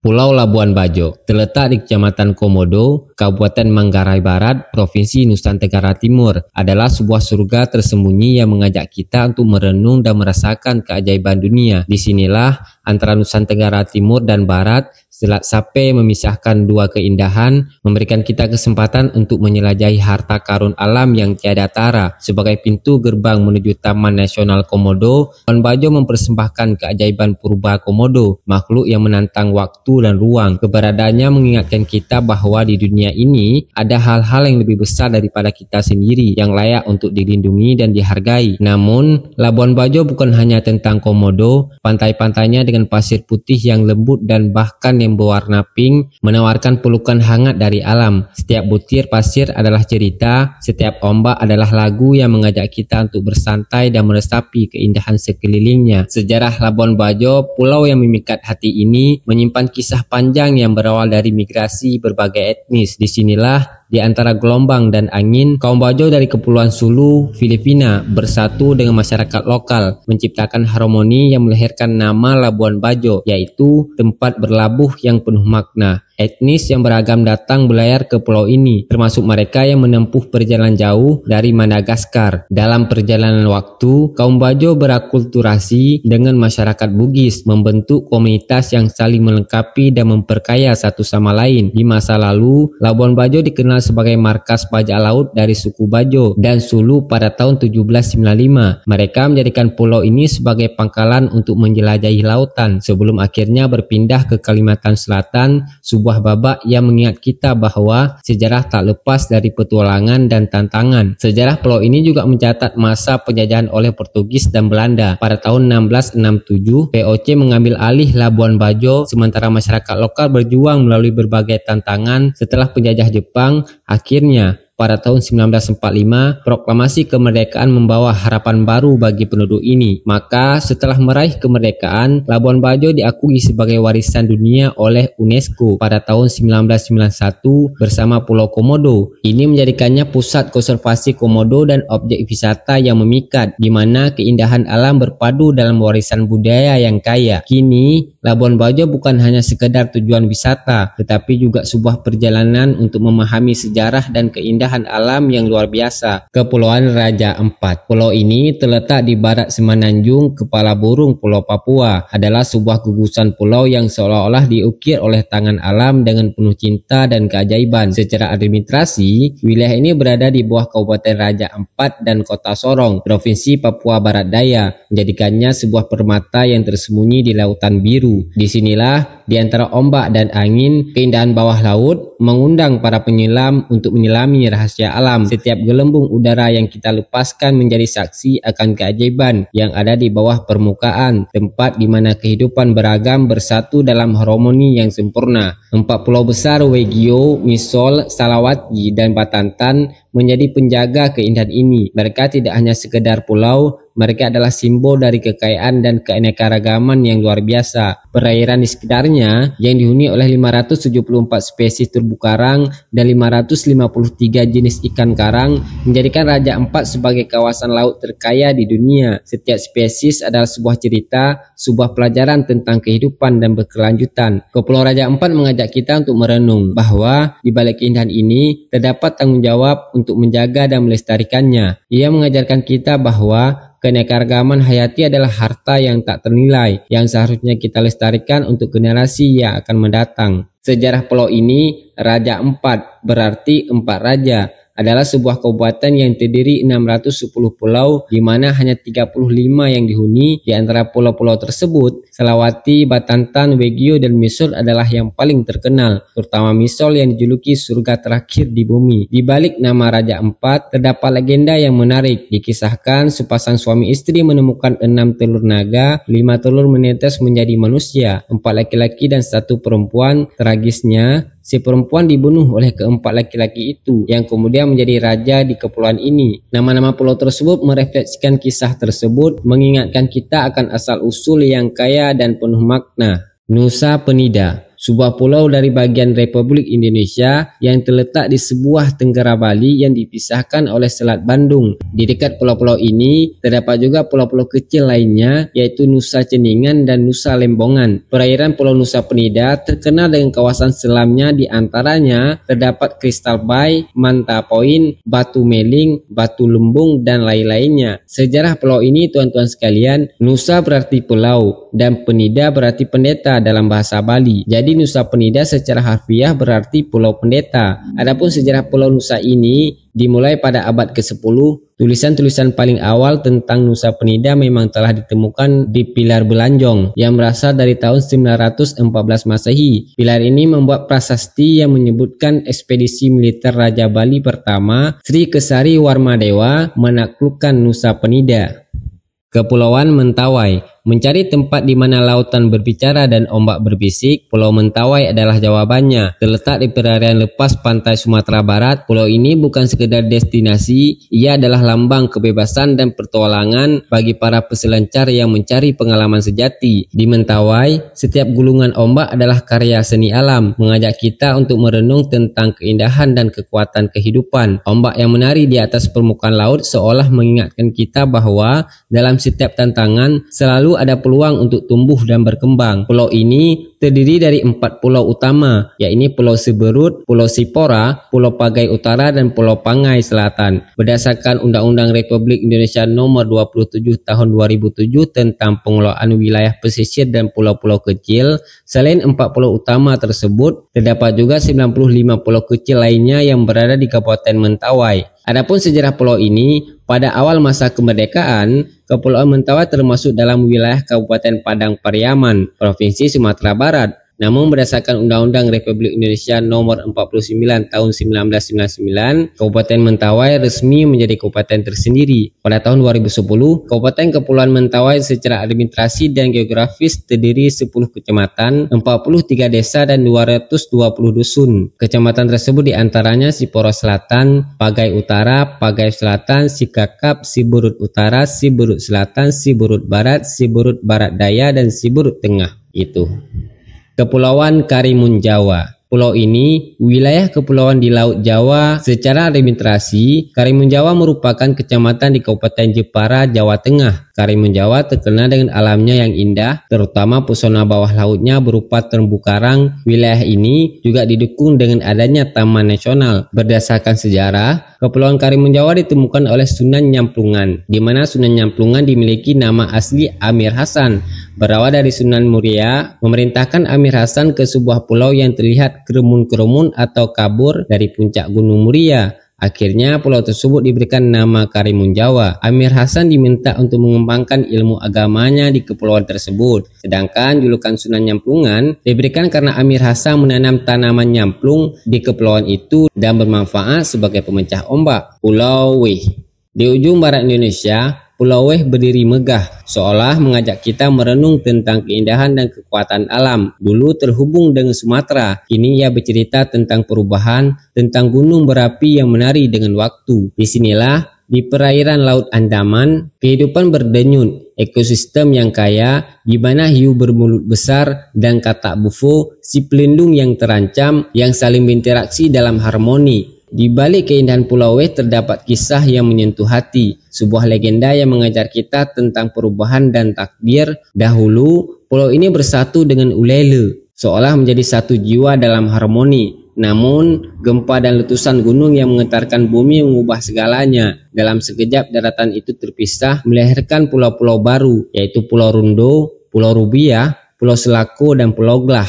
Pulau Labuan Bajo terletak di Kecamatan Komodo, Kabupaten Manggarai Barat, Provinsi Nusa Tenggara Timur, adalah sebuah surga tersembunyi yang mengajak kita untuk merenung dan merasakan keajaiban dunia. Disinilah antara Nusa Tenggara Timur dan Barat, Selat Sape memisahkan dua keindahan, memberikan kita kesempatan untuk menjelajahi harta karun alam yang tiada tara. Sebagai pintu gerbang menuju Taman Nasional Komodo, Labuan Bajo mempersembahkan keajaiban purba Komodo, makhluk yang menantang waktu dan ruang. Keberadaannya mengingatkan kita bahwa di dunia ini ada hal-hal yang lebih besar daripada kita sendiri yang layak untuk dilindungi dan dihargai. Namun, Labuan Bajo bukan hanya tentang Komodo. Pantai-pantainya dengan pasir putih yang lembut dan bahkan yang berwarna pink menawarkan pelukan hangat dari alam. Setiap butir pasir adalah cerita, setiap ombak adalah lagu yang mengajak kita untuk bersantai dan meresapi keindahan sekelilingnya. Sejarah Labuan Bajo, pulau yang memikat hati ini, menyimpan kisah panjang yang berawal dari migrasi berbagai etnis. Disinilah di antara gelombang dan angin, kaum Bajo dari Kepulauan Sulu, Filipina bersatu dengan masyarakat lokal, menciptakan harmoni yang melahirkan nama Labuan Bajo, yaitu tempat berlabuh yang penuh makna. Etnis yang beragam datang berlayar ke pulau ini, termasuk mereka yang menempuh perjalanan jauh dari Madagaskar. Dalam perjalanan waktu, kaum Bajo berakulturasi dengan masyarakat Bugis, membentuk komunitas yang saling melengkapi dan memperkaya satu sama lain. Di masa lalu, Labuan Bajo dikenal sebagai markas bajak laut dari suku Bajo dan Sulu pada tahun 1795. Mereka menjadikan pulau ini sebagai pangkalan untuk menjelajahi lautan, sebelum akhirnya berpindah ke Kalimantan Selatan, sebuah babak yang mengingat kita bahwa sejarah tak lepas dari petualangan dan tantangan. Sejarah pulau ini juga mencatat masa penjajahan oleh Portugis dan Belanda. Pada tahun 1667, VOC mengambil alih Labuan Bajo, sementara masyarakat lokal berjuang melalui berbagai tantangan. Setelah penjajah Jepang, akhirnya pada tahun 1945, proklamasi kemerdekaan membawa harapan baru bagi penduduk ini. Maka setelah meraih kemerdekaan, Labuan Bajo diakui sebagai warisan dunia oleh UNESCO pada tahun 1991 bersama Pulau Komodo. Ini menjadikannya pusat konservasi Komodo dan objek wisata yang memikat, di mana keindahan alam berpadu dalam warisan budaya yang kaya. Kini, Labuan Bajo bukan hanya sekedar tujuan wisata, tetapi juga sebuah perjalanan untuk memahami sejarah dan keindahan alam yang luar biasa. Kepulauan Raja Ampat. Pulau ini terletak di barat Semenanjung Kepala Burung Pulau Papua. Adalah sebuah gugusan pulau yang seolah-olah diukir oleh tangan alam dengan penuh cinta dan keajaiban. Secara administrasi, wilayah ini berada di bawah Kabupaten Raja Ampat dan Kota Sorong, Provinsi Papua Barat Daya, menjadikannya sebuah permata yang tersembunyi di lautan biru. Disinilah, di antara ombak dan angin, keindahan bawah laut mengundang para penyelam untuk menyelami rahasia alam. Setiap gelembung udara yang kita lepaskan menjadi saksi akan keajaiban yang ada di bawah permukaan, tempat di mana kehidupan beragam bersatu dalam harmoni yang sempurna. 4 pulau besar Wegio, Misol, Salawati, dan Batantan menjadi penjaga keindahan ini. Mereka tidak hanya sekedar pulau, mereka adalah simbol dari kekayaan dan keanekaragaman yang luar biasa. Perairan di sekitarnya yang dihuni oleh 574 spesies terumbu karang dan 553 jenis ikan karang menjadikan Raja Ampat sebagai kawasan laut terkaya di dunia. Setiap spesies adalah sebuah cerita, sebuah pelajaran tentang kehidupan dan berkelanjutan. Kepulauan Raja Ampat mengajak kita untuk merenung bahwa di balik keindahan ini terdapat tanggung jawab untuk menjaga dan melestarikannya. Ia mengajarkan kita bahwa keanekaragaman hayati adalah harta yang tak ternilai, yang seharusnya kita lestarikan untuk generasi yang akan mendatang. Sejarah pulau ini, Raja Ampat berarti 4 raja, adalah sebuah kabupaten yang terdiri 610 pulau, di mana hanya 35 yang dihuni. Di antara pulau-pulau tersebut, Salawati, Batantan, Wegio, dan Misol adalah yang paling terkenal, terutama Misol yang dijuluki surga terakhir di bumi. Di balik nama Raja Ampat, terdapat legenda yang menarik. Dikisahkan sepasang suami istri menemukan 6 telur naga, 5 telur menetes menjadi manusia, 4 laki-laki dan 1 perempuan. Tragisnya, si perempuan dibunuh oleh keempat laki-laki itu, yang kemudian menjadi raja di kepulauan ini. Nama-nama pulau tersebut merefleksikan kisah tersebut, mengingatkan kita akan asal-usul yang kaya dan penuh makna. Nusa Penida. sebuah pulau dari bagian Republik Indonesia yang terletak di sebuah tenggara Bali yang dipisahkan oleh Selat Bandung. Di dekat pulau-pulau ini terdapat juga pulau-pulau kecil lainnya yaitu Nusa Ceningan dan Nusa Lembongan. Perairan Pulau Nusa Penida terkenal dengan kawasan selamnya, di antaranya terdapat Crystal Bay, Manta Point, Batu Meling, Batu Lumbung, dan lain-lainnya. Sejarah pulau ini tuan-tuan sekalian, Nusa berarti pulau dan Penida berarti pendeta dalam bahasa Bali. Jadi Nusa Penida secara harfiah berarti Pulau Pendeta. Adapun sejarah Pulau Nusa ini dimulai pada abad ke-10. Tulisan-tulisan paling awal tentang Nusa Penida memang telah ditemukan di Pilar Belanjong yang berasal dari tahun 914 Masehi. Pilar ini membuat prasasti yang menyebutkan ekspedisi militer Raja Bali pertama Sri Kesari Warmadewa menaklukkan Nusa Penida. Kepulauan Mentawai. Mencari tempat di mana lautan berbicara dan ombak berbisik, Pulau Mentawai adalah jawabannya. Terletak di perairan lepas pantai Sumatera Barat, pulau ini bukan sekedar destinasi, ia adalah lambang kebebasan dan petualangan bagi para peselancar yang mencari pengalaman sejati. Di Mentawai, setiap gulungan ombak adalah karya seni alam, mengajak kita untuk merenung tentang keindahan dan kekuatan kehidupan. Ombak yang menari di atas permukaan laut seolah mengingatkan kita bahwa dalam setiap tantangan selalu ada peluang untuk tumbuh dan berkembang. Pulau ini terdiri dari 4 pulau utama, yaitu Pulau Siberut, Pulau Sipora, Pulau Pagai Utara, dan Pulau Pangai Selatan. Berdasarkan Undang-Undang Republik Indonesia Nomor 27 Tahun 2007 tentang pengelolaan wilayah pesisir dan pulau-pulau kecil, selain 4 pulau utama tersebut, terdapat juga 95 pulau kecil lainnya yang berada di Kabupaten Mentawai. Adapun sejarah pulau ini, pada awal masa kemerdekaan, Kepulauan Mentawai termasuk dalam wilayah Kabupaten Padang Pariaman, Provinsi Sumatera Barat. Namun berdasarkan Undang-Undang Republik Indonesia Nomor 49 Tahun 1999, Kabupaten Mentawai resmi menjadi kabupaten tersendiri. Pada tahun 2010, Kabupaten Kepulauan Mentawai secara administrasi dan geografis terdiri 10 kecamatan, 43 desa, dan 220 dusun. Kecamatan tersebut diantaranya Siporo Selatan, Pagai Utara, Pagai Selatan, Sikakap, Siberut Utara, Siberut Selatan, Siberut Barat, Siberut Barat Daya, dan Siberut Tengah. Itu. Kepulauan Karimun Jawa. Pulau ini wilayah kepulauan di Laut Jawa. Secara administrasi, Karimun Jawa merupakan kecamatan di Kabupaten Jepara, Jawa Tengah. Karimun Jawa terkenal dengan alamnya yang indah, terutama pesona bawah lautnya berupa terumbu karang. Wilayah ini juga didukung dengan adanya Taman Nasional. Berdasarkan sejarah, Kepulauan Karimun Jawa ditemukan oleh Sunan Nyamplungan, di mana Sunan Nyamplungan dimiliki nama asli Amir Hasan. Berawal dari Sunan Muria, memerintahkan Amir Hasan ke sebuah pulau yang terlihat kerumun-kerumun atau kabur dari puncak Gunung Muria. Akhirnya pulau tersebut diberikan nama Karimun Jawa. Amir Hasan diminta untuk mengembangkan ilmu agamanya di kepulauan tersebut. Sedangkan julukan Sunan Nyamplungan diberikan karena Amir Hasan menanam tanaman nyamplung di kepulauan itu dan bermanfaat sebagai pemecah ombak. Pulau Weh. Di ujung barat Indonesia, Pulau Weh berdiri megah, seolah mengajak kita merenung tentang keindahan dan kekuatan alam. Dulu terhubung dengan Sumatera, kini ia bercerita tentang perubahan, tentang gunung berapi yang menari dengan waktu. Disinilah, di perairan Laut Andaman, kehidupan berdenyut, ekosistem yang kaya, di mana hiu bermulut besar dan katak bufo, si pelindung yang terancam, yang saling berinteraksi dalam harmoni. Di balik keindahan Pulau Weh terdapat kisah yang menyentuh hati, sebuah legenda yang mengajar kita tentang perubahan dan takdir. Dahulu, pulau ini bersatu dengan Ulele, seolah menjadi satu jiwa dalam harmoni. Namun, gempa dan letusan gunung yang menggetarkan bumi mengubah segalanya. Dalam sekejap daratan itu terpisah, melahirkan pulau-pulau baru, yaitu Pulau Rundo, Pulau Rubiah, Pulau Selako, dan Pulau Glah.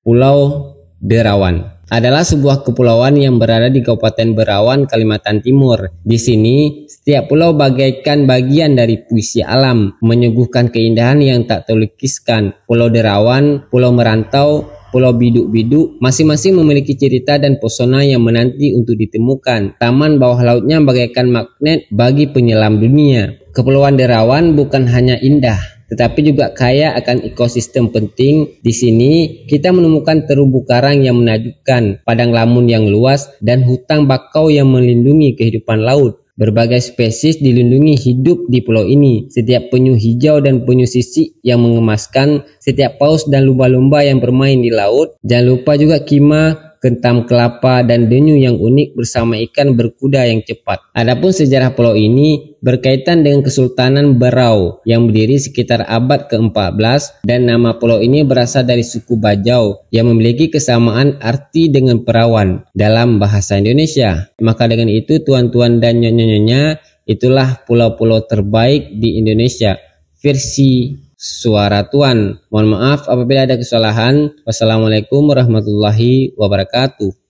Pulau Derawan adalah sebuah kepulauan yang berada di Kabupaten Berawan, Kalimantan Timur. Di sini, setiap pulau bagaikan bagian dari puisi alam, menyuguhkan keindahan yang tak terlukiskan. Pulau Derawan, Pulau Merantau, Pulau Biduk-Biduk, masing-masing memiliki cerita dan pesona yang menanti untuk ditemukan. Taman bawah lautnya bagaikan magnet bagi penyelam dunia. Kepulauan Derawan bukan hanya indah, tetapi juga kaya akan ekosistem penting. Di sini kita menemukan terumbu karang yang menakjubkan, padang lamun yang luas, dan hutan bakau yang melindungi kehidupan laut. Berbagai spesies dilindungi hidup di pulau ini. Setiap penyu hijau dan penyu sisik yang mengemaskan, setiap paus dan lumba-lumba yang bermain di laut. Jangan lupa juga kima, kentam kelapa, dan denyu yang unik bersama ikan berkuda yang cepat. Adapun sejarah pulau ini berkaitan dengan Kesultanan Berau yang berdiri sekitar abad ke-14, dan nama pulau ini berasal dari suku Bajau yang memiliki kesamaan arti dengan perawan dalam bahasa Indonesia. Maka dengan itu tuan-tuan dan nyonya-nyonya, itulah pulau-pulau terbaik di Indonesia versi Suara Tuan. Mohon maaf apabila ada kesalahan. Wassalamualaikum warahmatullahi wabarakatuh.